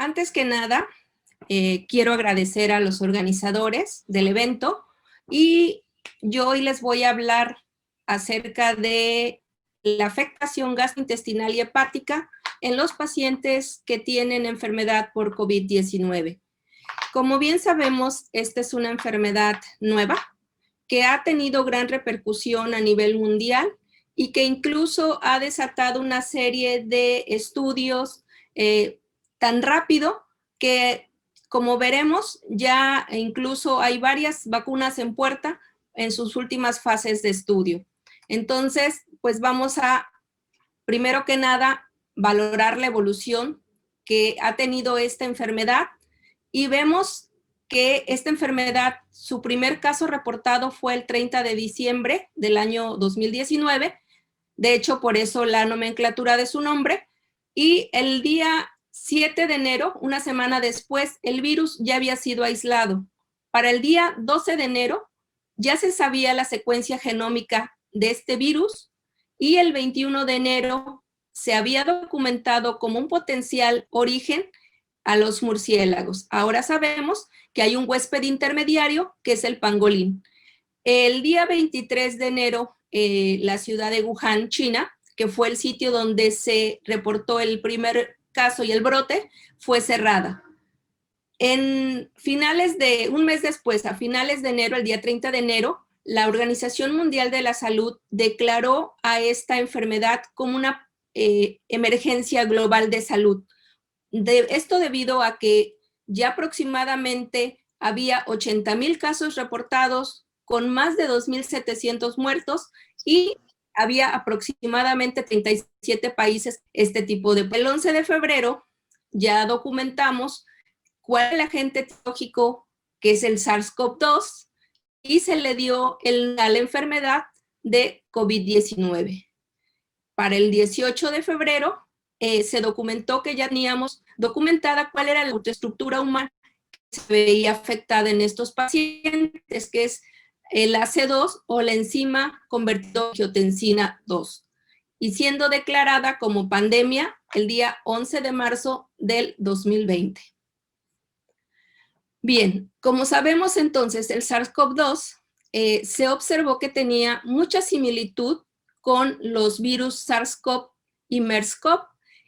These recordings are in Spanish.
Antes que nada, quiero agradecer a los organizadores del evento y yo hoy les voy a hablar acerca de la afectación gastrointestinal y hepática en los pacientes que tienen enfermedad por COVID-19. Como bien sabemos, esta es una enfermedad nueva que ha tenido gran repercusión a nivel mundial y que incluso ha desatado una serie de estudios tan rápido que, como veremos, ya incluso hay varias vacunas en puerta en sus últimas fases de estudio. Entonces, pues vamos a, primero que nada, valorar la evolución que ha tenido esta enfermedad y vemos que esta enfermedad, su primer caso reportado fue el 30 de diciembre del año 2019, de hecho, por eso la nomenclatura de su nombre, y el día 7 de enero, una semana después, el virus ya había sido aislado. Para el día 12 de enero ya se sabía la secuencia genómica de este virus y el 21 de enero se había documentado como un potencial origen a los murciélagos. Ahora sabemos que hay un huésped intermediario que es el pangolín. El día 23 de enero, la ciudad de Wuhan, China, que fue el sitio donde se reportó el primer caso y el brote, fue cerrada. En finales de, un mes después, a finales de enero, el día 30 de enero, la Organización Mundial de la Salud declaró a esta enfermedad como una emergencia global de salud. Esto debido a que ya aproximadamente había 80,000 casos reportados con más de 2,700 muertos y había aproximadamente 37 países este tipo de... El 11 de febrero ya documentamos cuál es el agente etiológico, que es el SARS-CoV-2, y se le dio a la enfermedad de COVID-19. Para el 18 de febrero se documentó que ya teníamos documentada cuál era la autoestructura humana que se veía afectada en estos pacientes, que es el AC2 o la enzima convertida en angiotensina 2, y siendo declarada como pandemia el día 11 de marzo del 2020. Bien, como sabemos entonces, el SARS-CoV-2 se observó que tenía mucha similitud con los virus SARS-CoV y MERS-CoV,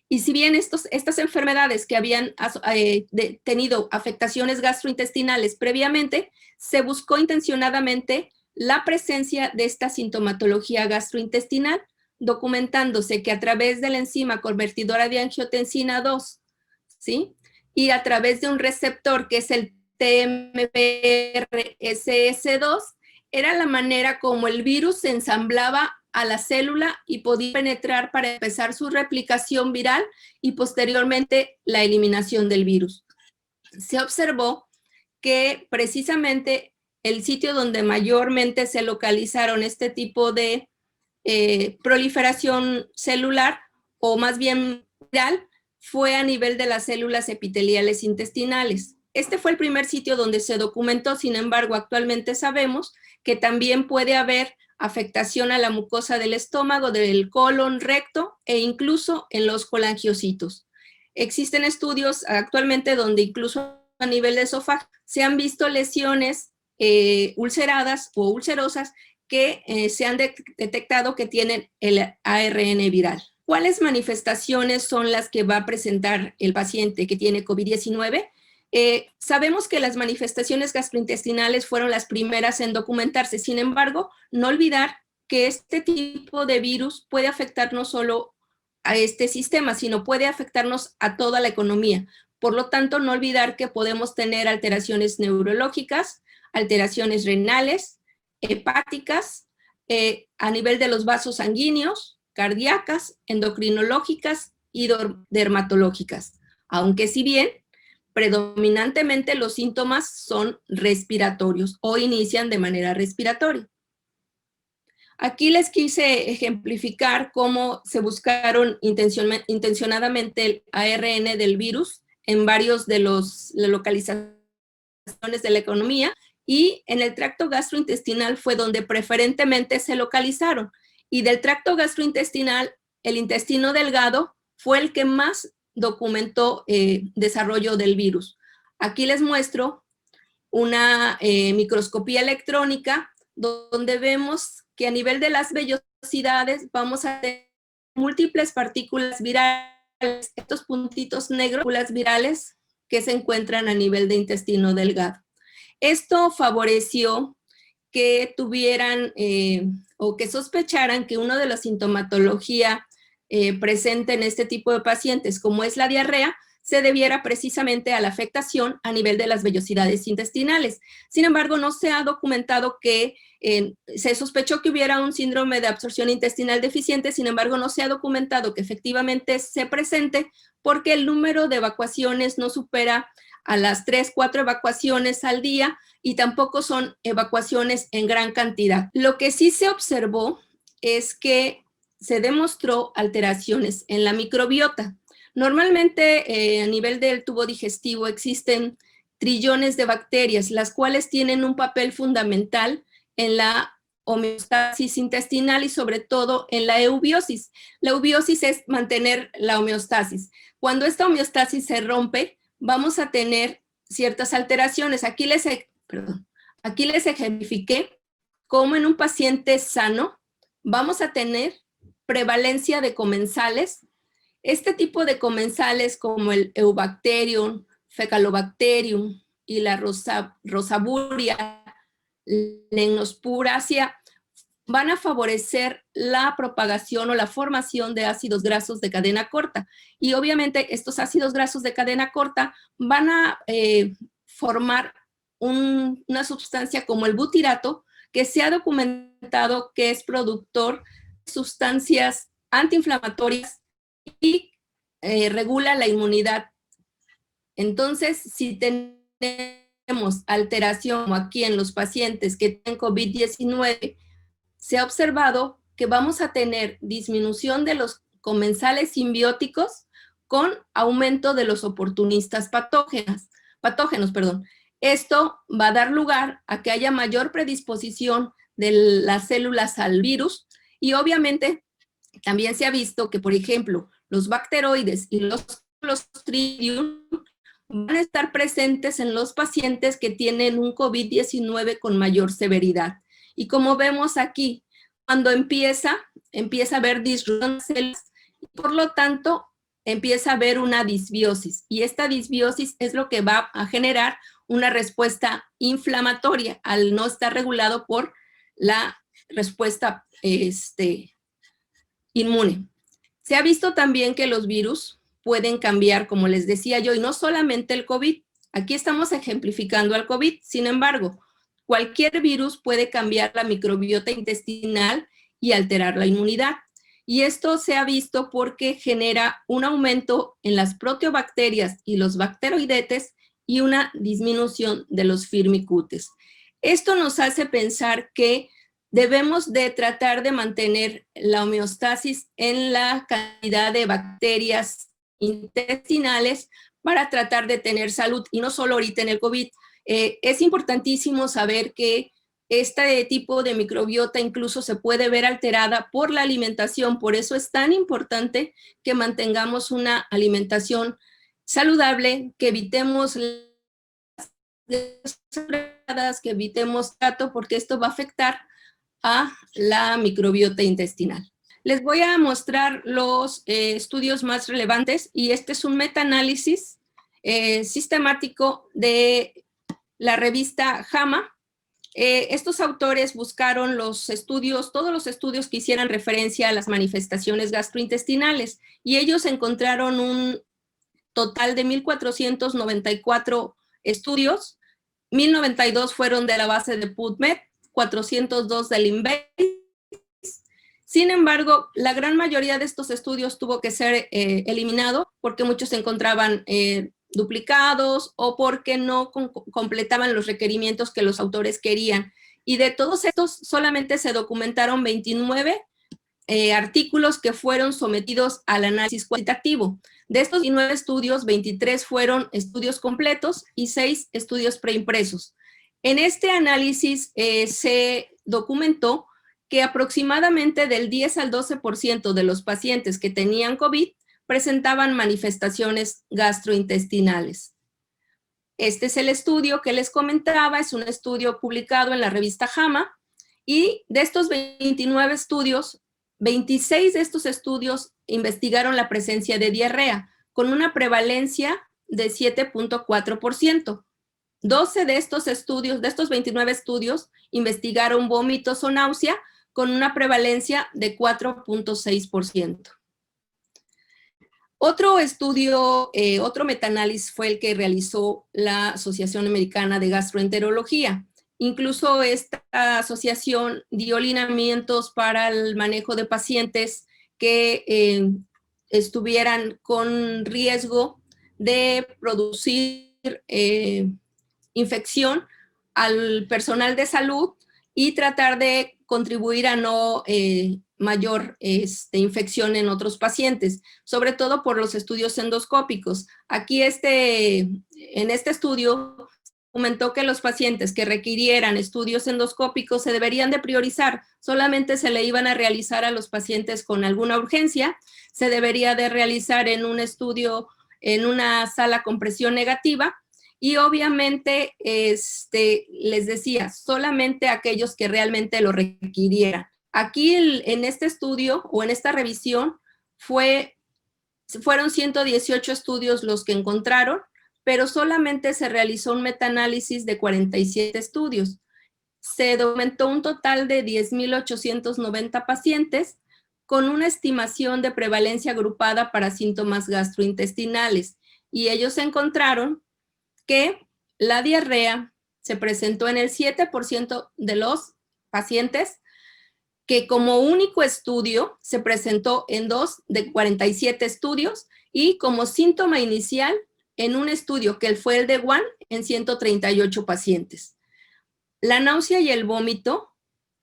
y si bien estas enfermedades que habían tenido afectaciones gastrointestinales previamente, se buscó intencionadamente la presencia de esta sintomatología gastrointestinal, documentándose que a través de la enzima convertidora de angiotensina 2, ¿sí?, y a través de un receptor que es el TMPRSS2, era la manera como el virus se ensamblaba a la célula y podía penetrar para empezar su replicación viral y posteriormente la eliminación del virus. Se observó que precisamente el sitio donde mayormente se localizaron este tipo de proliferación celular, o más bien viral, fue a nivel de las células epiteliales intestinales. Este fue el primer sitio donde se documentó, sin embargo, actualmente sabemos que también puede haber afectación a la mucosa del estómago, del colon, recto e incluso en los colangiocitos. Existen estudios actualmente donde incluso a nivel de esófago se han visto lesiones ulceradas o ulcerosas que se han detectado que tienen el ARN viral. ¿Cuáles manifestaciones son las que va a presentar el paciente que tiene COVID-19? Sabemos que las manifestaciones gastrointestinales fueron las primeras en documentarse. Sin embargo, no olvidar que este tipo de virus puede afectar no solo a este sistema, sino puede afectarnos a toda la economía. Por lo tanto, no olvidar que podemos tener alteraciones neurológicas, alteraciones renales, hepáticas, a nivel de los vasos sanguíneos, cardíacas, endocrinológicas y dermatológicas. Aunque si bien predominantemente los síntomas son respiratorios o inician de manera respiratoria. Aquí les quise ejemplificar cómo se buscaron intencionadamente el ARN del virus en varios de las localizaciones de la economía, y en el tracto gastrointestinal fue donde preferentemente se localizaron. Y del tracto gastrointestinal, el intestino delgado fue el que más documentó desarrollo del virus. Aquí les muestro una microscopía electrónica donde vemos que a nivel de las vellosidades vamos a tener múltiples partículas virales, estos puntitos negros, partículas virales que se encuentran a nivel de intestino delgado. Esto favoreció que tuvieran o que sospecharan que uno de la sintomatología presente en este tipo de pacientes, como es la diarrea, se debiera precisamente a la afectación a nivel de las vellosidades intestinales. Sin embargo, no se ha documentado que se sospechó que hubiera un síndrome de absorción intestinal deficiente, sin embargo, no se ha documentado que efectivamente se presente porque el número de evacuaciones no supera a las 3, 4 evacuaciones al día y tampoco son evacuaciones en gran cantidad. Lo que sí se observó es que se demostró alteraciones en la microbiota. Normalmente a nivel del tubo digestivo existen trillones de bacterias, las cuales tienen un papel fundamental en la homeostasis intestinal y sobre todo en la eubiosis. La eubiosis es mantener la homeostasis. Cuando esta homeostasis se rompe, vamos a tener ciertas alteraciones. Aquí les ejemplifiqué cómo en un paciente sano vamos a tener prevalencia de comensales. Este tipo de comensales como el Eubacterium, Fecalobacterium y la Rosaburia, Lemnospuraceae, van a favorecer la propagación o la formación de ácidos grasos de cadena corta. Y obviamente estos ácidos grasos de cadena corta van a formar una sustancia como el butirato, que se ha documentado que es productor de sustancias antiinflamatorias y regula la inmunidad. Entonces, si tenemos alteración como aquí en los pacientes que tienen COVID-19, se ha observado que vamos a tener disminución de los comensales simbióticos con aumento de los oportunistas patógenos. Esto va a dar lugar a que haya mayor predisposición de las células al virus y obviamente también se ha visto que, por ejemplo, los bacteroides y los Clostridium van a estar presentes en los pacientes que tienen un COVID-19 con mayor severidad. Y como vemos aquí, cuando empieza a haber disrupción de células y por lo tanto empieza a haber una disbiosis. Y esta disbiosis es lo que va a generar una respuesta inflamatoria al no estar regulado por la respuesta inmune. Se ha visto también que los virus pueden cambiar, como les decía yo, y no solamente el COVID. Aquí estamos ejemplificando al COVID. Sin embargo, cualquier virus puede cambiar la microbiota intestinal y alterar la inmunidad. Y esto se ha visto porque genera un aumento en las proteobacterias y los bacteroidetes y una disminución de los firmicutes. Esto nos hace pensar que debemos de tratar de mantener la homeostasis en la cantidad de bacterias intestinales para tratar de tener salud, y no solo ahorita en el COVID. Es importantísimo saber que este tipo de microbiota incluso se puede ver alterada por la alimentación, por eso es tan importante que mantengamos una alimentación saludable, que evitemos que evitemos trato, porque esto va a afectar a la microbiota intestinal. Les voy a mostrar los estudios más relevantes y este es un metaanálisis sistemático de la revista JAMA. Estos autores buscaron los estudios, todos los estudios que hicieran referencia a las manifestaciones gastrointestinales y ellos encontraron un total de 1,494 estudios, 1,092 fueron de la base de PubMed, 402 del InVeis. Sin embargo, la gran mayoría de estos estudios tuvo que ser eliminado porque muchos se encontraban duplicados o porque no completaban los requerimientos que los autores querían. Y de todos estos solamente se documentaron 29 artículos que fueron sometidos al análisis cuantitativo. De estos 19 estudios, 23 fueron estudios completos y 6 estudios preimpresos. En este análisis se documentó que aproximadamente del 10 al 12% de los pacientes que tenían COVID presentaban manifestaciones gastrointestinales. Este es el estudio que les comentaba, es un estudio publicado en la revista JAMA, y de estos 29 estudios, 26 de estos estudios investigaron la presencia de diarrea, con una prevalencia de 7.4%. 12 de estos estudios, de estos 29 estudios, investigaron vómitos o náusea, con una prevalencia de 4.6%. Otro estudio, otro metaanálisis fue el que realizó la Asociación Americana de Gastroenterología. Incluso esta asociación dio lineamientos para el manejo de pacientes que estuvieran con riesgo de producir infección al personal de salud y tratar de contribuir a no mayor infección en otros pacientes, sobre todo por los estudios endoscópicos. Aquí en este estudio comentó que los pacientes que requirieran estudios endoscópicos se deberían de priorizar, solamente se le iban a realizar a los pacientes con alguna urgencia, se debería de realizar en un estudio, en una sala con presión negativa, y obviamente, les decía, solamente aquellos que realmente lo requirieran. Aquí en este estudio o en esta revisión fueron 118 estudios los que encontraron, pero solamente se realizó un metaanálisis de 47 estudios. Se documentó un total de 10,890 pacientes con una estimación de prevalencia agrupada para síntomas gastrointestinales, y ellos encontraron que la diarrea se presentó en el 7% de los pacientes, que como único estudio se presentó en 2 de 47 estudios, y como síntoma inicial en un estudio que fue el de Wuhan en 138 pacientes. La náusea y el vómito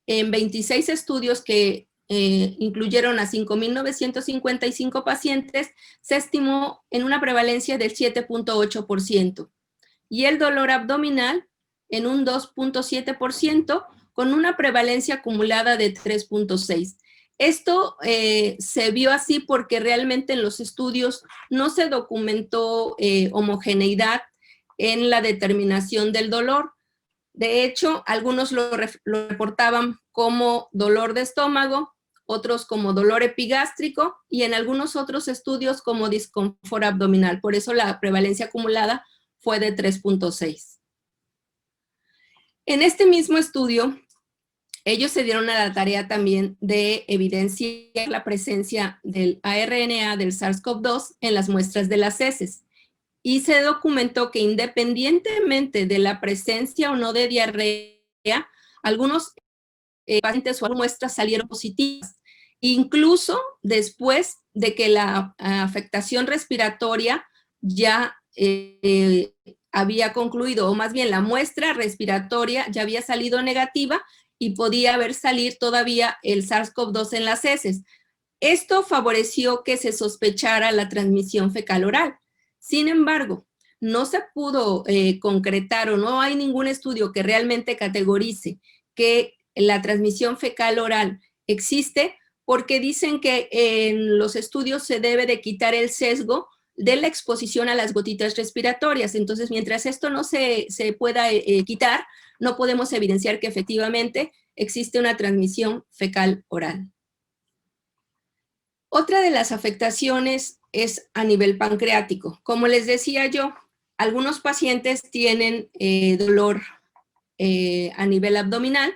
en 26 estudios que incluyeron a 5,955 pacientes, se estimó en una prevalencia del 7.8%. Y el dolor abdominal en un 2.7%, con una prevalencia acumulada de 3.6%. Esto se vio así porque realmente en los estudios no se documentó homogeneidad en la determinación del dolor. De hecho, algunos lo reportaban como dolor de estómago, otros como dolor epigástrico, y en algunos otros estudios como disconfort abdominal. Por eso la prevalencia acumulada fue de 3.6. En este mismo estudio, ellos se dieron a la tarea también de evidenciar la presencia del ARNA del SARS-CoV-2 en las muestras de las heces. Y se documentó que independientemente de la presencia o no de diarrea, algunos pacientes o muestras salieron positivas, incluso después de que la afectación respiratoria ya había concluido, o más bien la muestra respiratoria ya había salido negativa y podía haber salido todavía el SARS-CoV-2 en las heces. Esto favoreció que se sospechara la transmisión fecal-oral. Sin embargo, no se pudo concretar, o no hay ningún estudio que realmente categorice que la transmisión fecal-oral existe, porque dicen que en los estudios se debe de quitar el sesgo de la exposición a las gotitas respiratorias. Entonces, mientras esto no se pueda quitar, no podemos evidenciar que efectivamente existe una transmisión fecal-oral. Otra de las afectaciones es a nivel pancreático. Como les decía yo, algunos pacientes tienen dolor a nivel abdominal,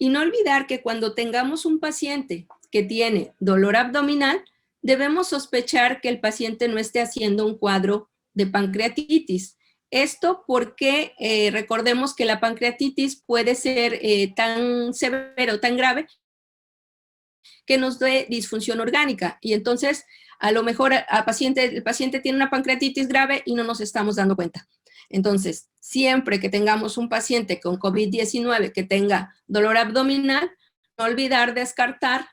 y no olvidar que cuando tengamos un paciente que tiene dolor abdominal, debemos sospechar que el paciente no esté haciendo un cuadro de pancreatitis. Esto porque recordemos que la pancreatitis puede ser tan severo, tan grave, que nos dé disfunción orgánica, y entonces a lo mejor el paciente tiene una pancreatitis grave y no nos estamos dando cuenta. Entonces, siempre que tengamos un paciente con COVID-19 que tenga dolor abdominal, no olvidar descartar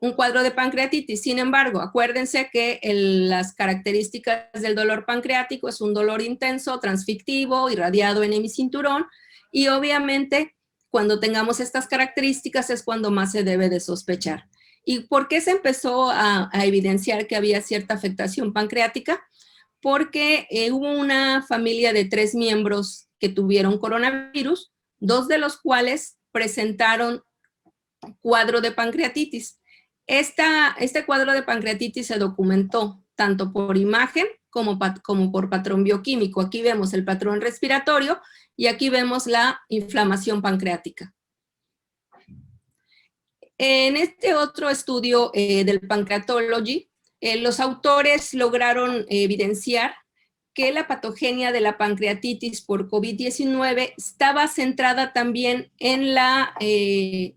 un cuadro de pancreatitis. Sin embargo, acuérdense que las características del dolor pancreático es un dolor intenso, transfictivo, irradiado en hemicinturón, y obviamente cuando tengamos estas características es cuando más se debe de sospechar. ¿Y por qué se empezó a evidenciar que había cierta afectación pancreática? Porque hubo una familia de 3 miembros que tuvieron coronavirus, 2 de los cuales presentaron cuadro de pancreatitis. Este cuadro de pancreatitis se documentó tanto por imagen como por patrón bioquímico. Aquí vemos el patrón respiratorio y aquí vemos la inflamación pancreática. En este otro estudio del Pancreatology, los autores lograron evidenciar que la patogenia de la pancreatitis por COVID-19 estaba centrada también en la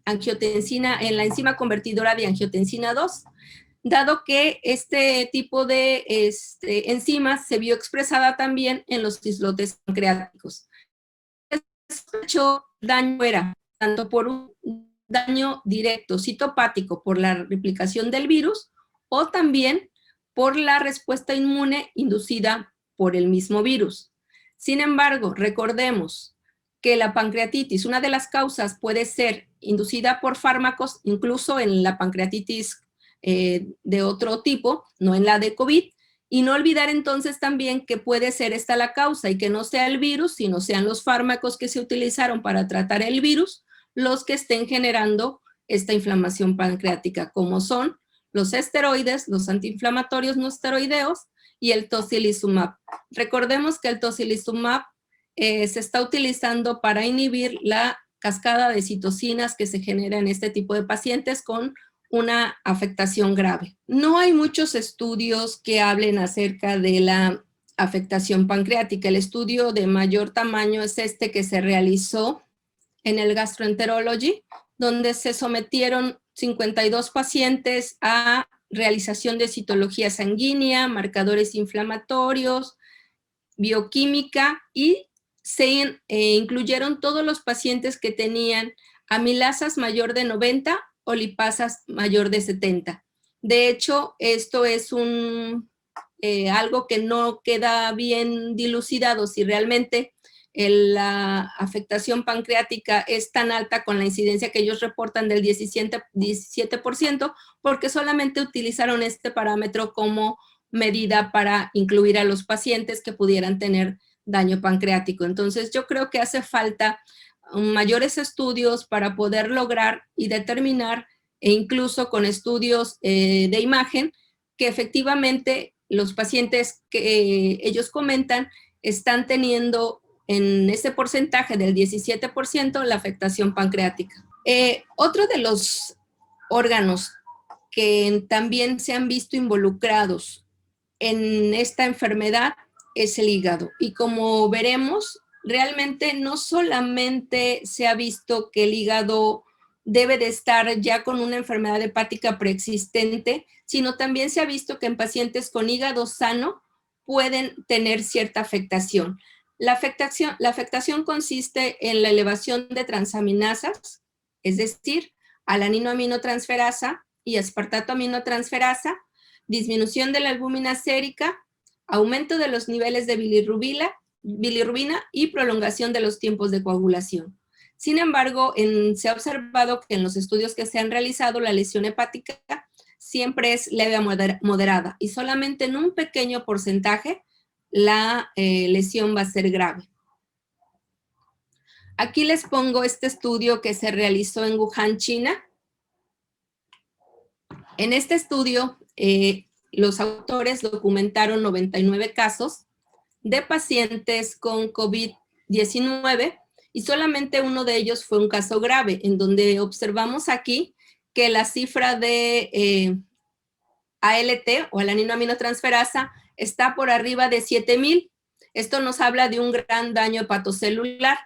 angiotensina, en la enzima convertidora de angiotensina 2, dado que este tipo de enzimas se vio expresada también en los islotes pancreáticos. Hecho daño era tanto por un daño directo citopático por la replicación del virus o también por la respuesta inmune inducida por el mismo virus. Sin embargo, recordemos que la pancreatitis, una de las causas puede ser inducida por fármacos, incluso en la pancreatitis de otro tipo, no en la de COVID, y no olvidar entonces también que puede ser esta la causa y que no sea el virus, sino sean los fármacos que se utilizaron para tratar el virus los que estén generando esta inflamación pancreática, como son los esteroides, los antiinflamatorios no esteroideos y el tocilizumab. Recordemos que el tocilizumab se está utilizando para inhibir la cascada de citocinas que se genera en este tipo de pacientes con una afectación grave. No hay muchos estudios que hablen acerca de la afectación pancreática. El estudio de mayor tamaño es este que se realizó en el Gastroenterology, donde se sometieron 52 pacientes a realización de citología sanguínea, marcadores inflamatorios, bioquímica y se incluyeron todos los pacientes que tenían amilasas mayor de 90 o lipasas mayor de 70. De hecho, esto es algo que no queda bien dilucidado si realmente la afectación pancreática es tan alta con la incidencia que ellos reportan del 17%, porque solamente utilizaron este parámetro como medida para incluir a los pacientes que pudieran tener daño pancreático. Entonces, yo creo que hace falta mayores estudios para poder lograr y determinar, e incluso con estudios de imagen, que efectivamente los pacientes que ellos comentan están teniendo en ese porcentaje del 17% la afectación pancreática. Otro de los órganos que también se han visto involucrados en esta enfermedad es el hígado. Y como veremos, realmente no solamente se ha visto que el hígado debe de estar ya con una enfermedad hepática preexistente, sino también se ha visto que en pacientes con hígado sano pueden tener cierta afectación. La afectación consiste en la elevación de transaminasas, es decir, alaninoaminotransferasa y aspartato aminotransferasa, disminución de la albúmina sérica, aumento de los niveles de bilirrubina y prolongación de los tiempos de coagulación. Sin embargo, se ha observado que en los estudios que se han realizado, la lesión hepática siempre es leve a moderada y solamente en un pequeño porcentaje la lesión va a ser grave. Aquí les pongo este estudio que se realizó en Wuhan, China. En este estudio, los autores documentaron 99 casos de pacientes con COVID-19 y solamente uno de ellos fue un caso grave, en donde observamos aquí que la cifra de ALT o alaninoaminotransferasa está por arriba de 7,000. Esto nos habla de un gran daño hepatocelular.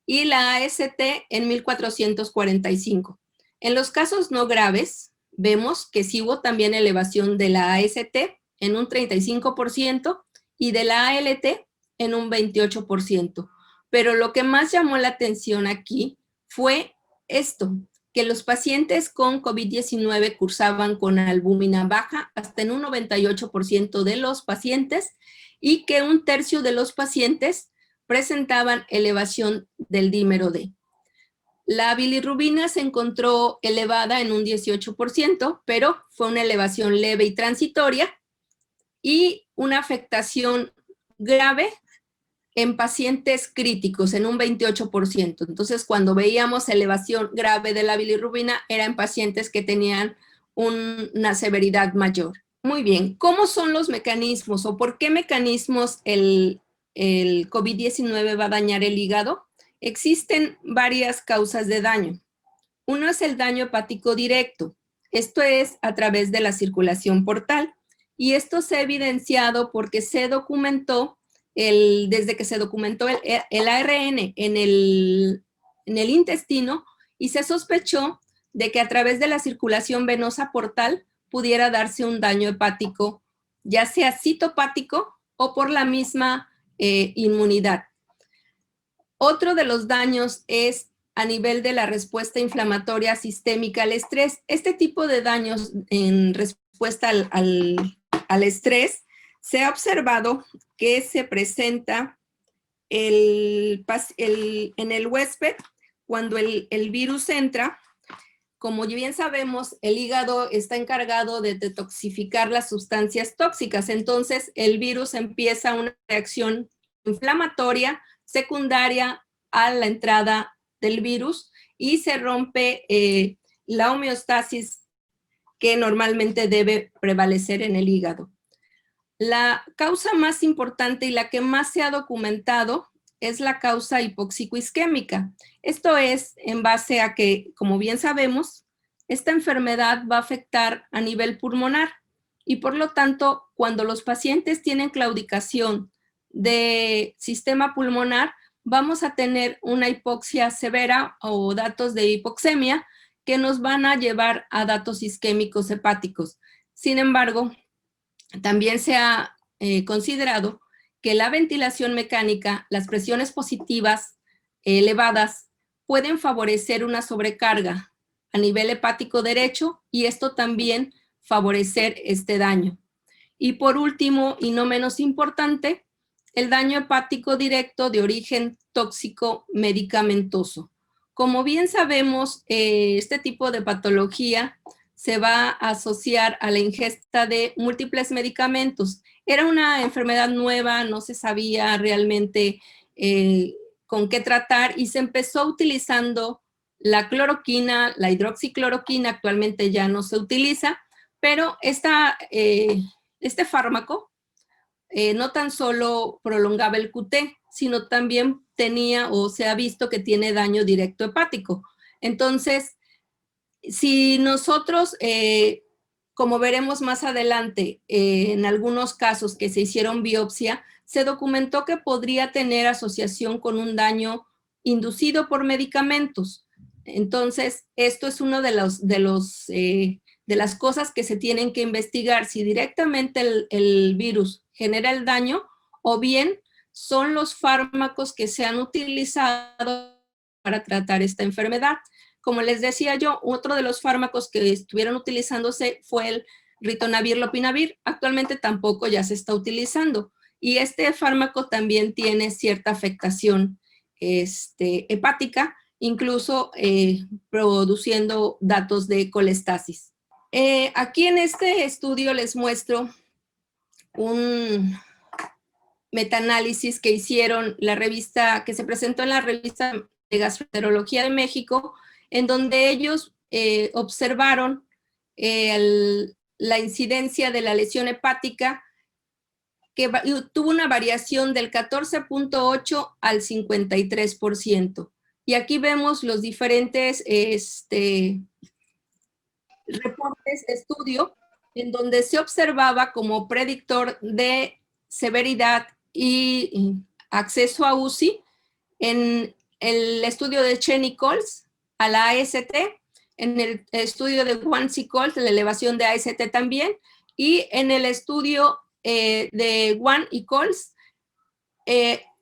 Y la AST en 1,445. En los casos no graves, vemos que sí hubo también elevación de la AST en un 35% y de la ALT en un 28%. Pero lo que más llamó la atención aquí fue esto, que los pacientes con COVID-19 cursaban con albúmina baja hasta en un 98% de los pacientes y que un tercio de los pacientes presentaban elevación del dímero D. La bilirrubina se encontró elevada en un 18%, pero fue una elevación leve y transitoria, y una afectación grave en pacientes críticos, en un 28%. Entonces, cuando veíamos elevación grave de la bilirrubina, era en pacientes que tenían una severidad mayor. Muy bien, ¿cómo son los mecanismos o por qué mecanismos el COVID-19 va a dañar el hígado? Existen varias causas de daño. Uno es el daño hepático directo. Esto es a través de la circulación portal. Y esto se ha evidenciado porque se documentó, desde que se documentó el ARN en el intestino, y se sospechó de que a través de la circulación venosa portal pudiera darse un daño hepático, ya sea citopático o por la misma inmunidad. Otro de los daños es a nivel de la respuesta inflamatoria sistémica al estrés. Este tipo de daños en respuesta al estrés se ha observado que se presenta en el huésped cuando el virus entra. Como bien sabemos, el hígado está encargado de detoxificar las sustancias tóxicas, entonces el virus empieza una reacción inflamatoria secundaria a la entrada del virus y se rompe la homeostasis que normalmente debe prevalecer en el hígado. La causa más importante y la que más se ha documentado es la causa hipóxico-isquémica. Esto es en base a que, como bien sabemos, esta enfermedad va a afectar a nivel pulmonar y por lo tanto, cuando los pacientes tienen claudicación de sistema pulmonar, vamos a tener una hipoxia severa o datos de hipoxemia que nos van a llevar a datos isquémicos hepáticos. Sin embargo, también se ha considerado que la ventilación mecánica, las presiones positivas elevadas, pueden favorecer una sobrecarga a nivel hepático derecho y esto también favorecer este daño. Y por último, y no menos importante, el daño hepático directo de origen tóxico medicamentoso. Como bien sabemos, este tipo de patología se va a asociar a la ingesta de múltiples medicamentos. Era una enfermedad nueva, no se sabía realmente con qué tratar y se empezó utilizando la cloroquina, la hidroxicloroquina, actualmente ya no se utiliza, pero este fármaco no tan solo prolongaba el QT, sino también tenía o se ha visto que tiene daño directo hepático. Entonces, si nosotros, como veremos más adelante, en algunos casos que se hicieron biopsia, se documentó que podría tener asociación con un daño inducido por medicamentos. Entonces, esto es uno de las cosas que se tienen que investigar, si directamente el virus genera el daño o bien son los fármacos que se han utilizado para tratar esta enfermedad. Como les decía yo, otro de los fármacos que estuvieron utilizándose fue el ritonavir-lopinavir. Actualmente tampoco ya se está utilizando. Y este fármaco también tiene cierta afectación hepática, incluso produciendo datos de colestasis. Aquí en este estudio les muestro un metaanálisis que hicieron la revista, que se presentó en la revista de Gastroenterología de México, en donde ellos observaron la incidencia de la lesión hepática que tuvo una variación del 14.8 al 53%. Y aquí vemos los diferentes reportes de estudio en donde se observaba como predictor de severidad y acceso a UCI en el estudio de Chen-Nichols a la AST, en el estudio de Wan-Nichols, la elevación de AST también, y en el estudio de Wan-Nichols,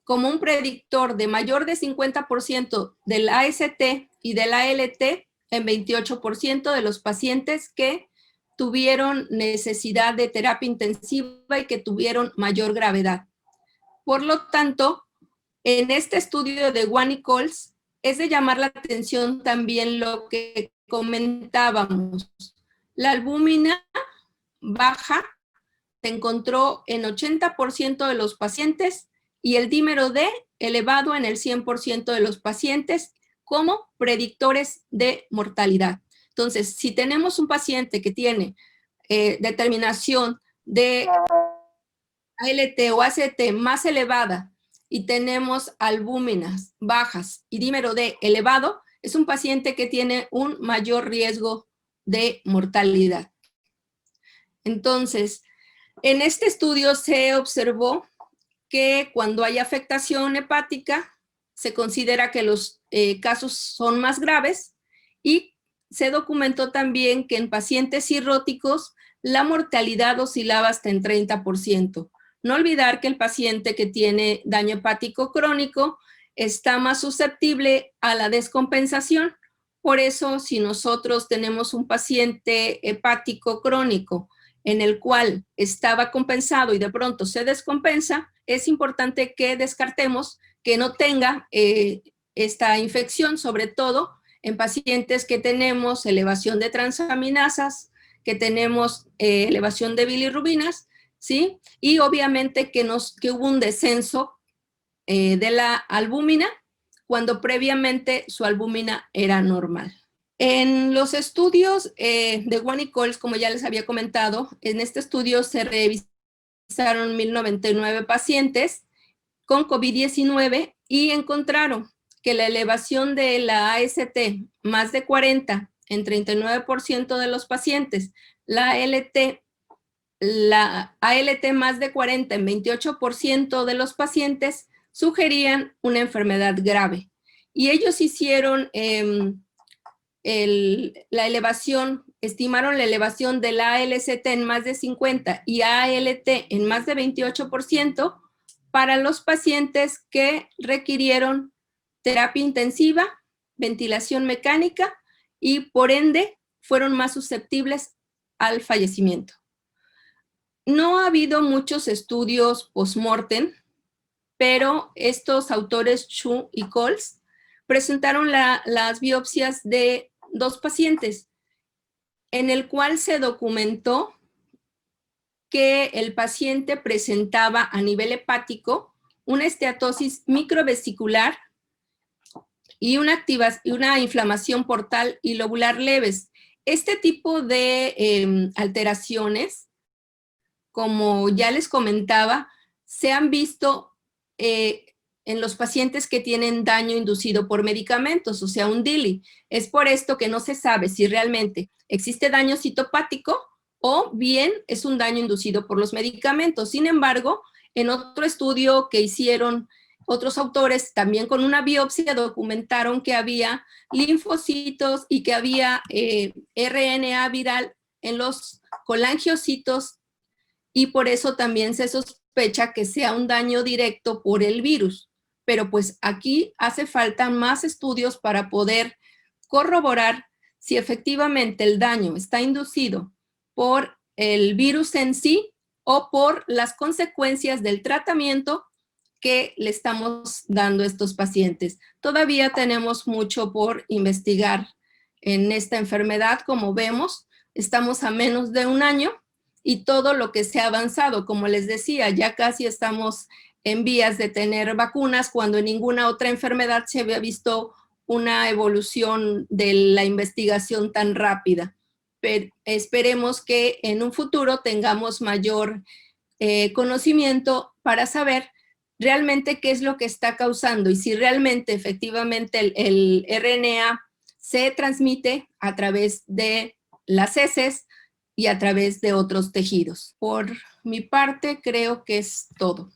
como un predictor de mayor de 50% del AST y del ALT en 28% de los pacientes que tuvieron necesidad de terapia intensiva y que tuvieron mayor gravedad. Por lo tanto, en este estudio de Wan-Nichols es de llamar la atención también lo que comentábamos. La albúmina baja se encontró en 80% de los pacientes y el dímero D elevado en el 100% de los pacientes como predictores de mortalidad. Entonces, si tenemos un paciente que tiene determinación de ALT o ACT más elevada y tenemos albúminas bajas y dímero D elevado, es un paciente que tiene un mayor riesgo de mortalidad. Entonces, en este estudio se observó que cuando hay afectación hepática, se considera que los casos son más graves y se documentó también que en pacientes cirróticos la mortalidad oscilaba hasta en 30%. No olvidar que el paciente que tiene daño hepático crónico está más susceptible a la descompensación. Por eso, si nosotros tenemos un paciente hepático crónico en el cual estaba compensado y de pronto se descompensa, es importante que descartemos que no tenga esta infección, sobre todo en pacientes que tenemos elevación de transaminasas, que tenemos elevación de bilirrubinas, ¿sí? Y obviamente que hubo un descenso de la albúmina cuando previamente su albúmina era normal. En los estudios de One-Coles, como ya les había comentado, en este estudio se revisaron 1099 pacientes con COVID-19 y encontraron que la elevación de la AST más de 40 en 39% de los pacientes, la ALT más de 40 en 28% de los pacientes sugerían una enfermedad grave. Y ellos hicieron estimaron la elevación de la ALCT en más de 50 y ALT en más de 28% para los pacientes que requirieron terapia intensiva, ventilación mecánica y por ende fueron más susceptibles al fallecimiento. No ha habido muchos estudios post-mortem, pero estos autores Chu y Coles presentaron las biopsias de 2 pacientes, en el cual se documentó que el paciente presentaba a nivel hepático una esteatosis microvesicular y una inflamación portal y lobular leves. Este tipo de alteraciones, como ya les comentaba, se han visto en los pacientes que tienen daño inducido por medicamentos, o sea, un DILI. Es por esto que no se sabe si realmente existe daño citopático o bien es un daño inducido por los medicamentos. Sin embargo, en otro estudio que hicieron otros autores, también con una biopsia, documentaron que había linfocitos y que había RNA viral en los colangiocitos y por eso también se sospecha que sea un daño directo por el virus. Pero pues aquí hace falta más estudios para poder corroborar si efectivamente el daño está inducido por el virus en sí o por las consecuencias del tratamiento que le estamos dando a estos pacientes. Todavía tenemos mucho por investigar en esta enfermedad, como vemos, estamos a menos de un año y todo lo que se ha avanzado, como les decía, ya casi estamos en vías de tener vacunas cuando en ninguna otra enfermedad se había visto una evolución de la investigación tan rápida. Pero esperemos que en un futuro tengamos mayor conocimiento para saber realmente qué es lo que está causando y si realmente efectivamente el RNA se transmite a través de las heces y a través de otros tejidos. Por mi parte, creo que es todo.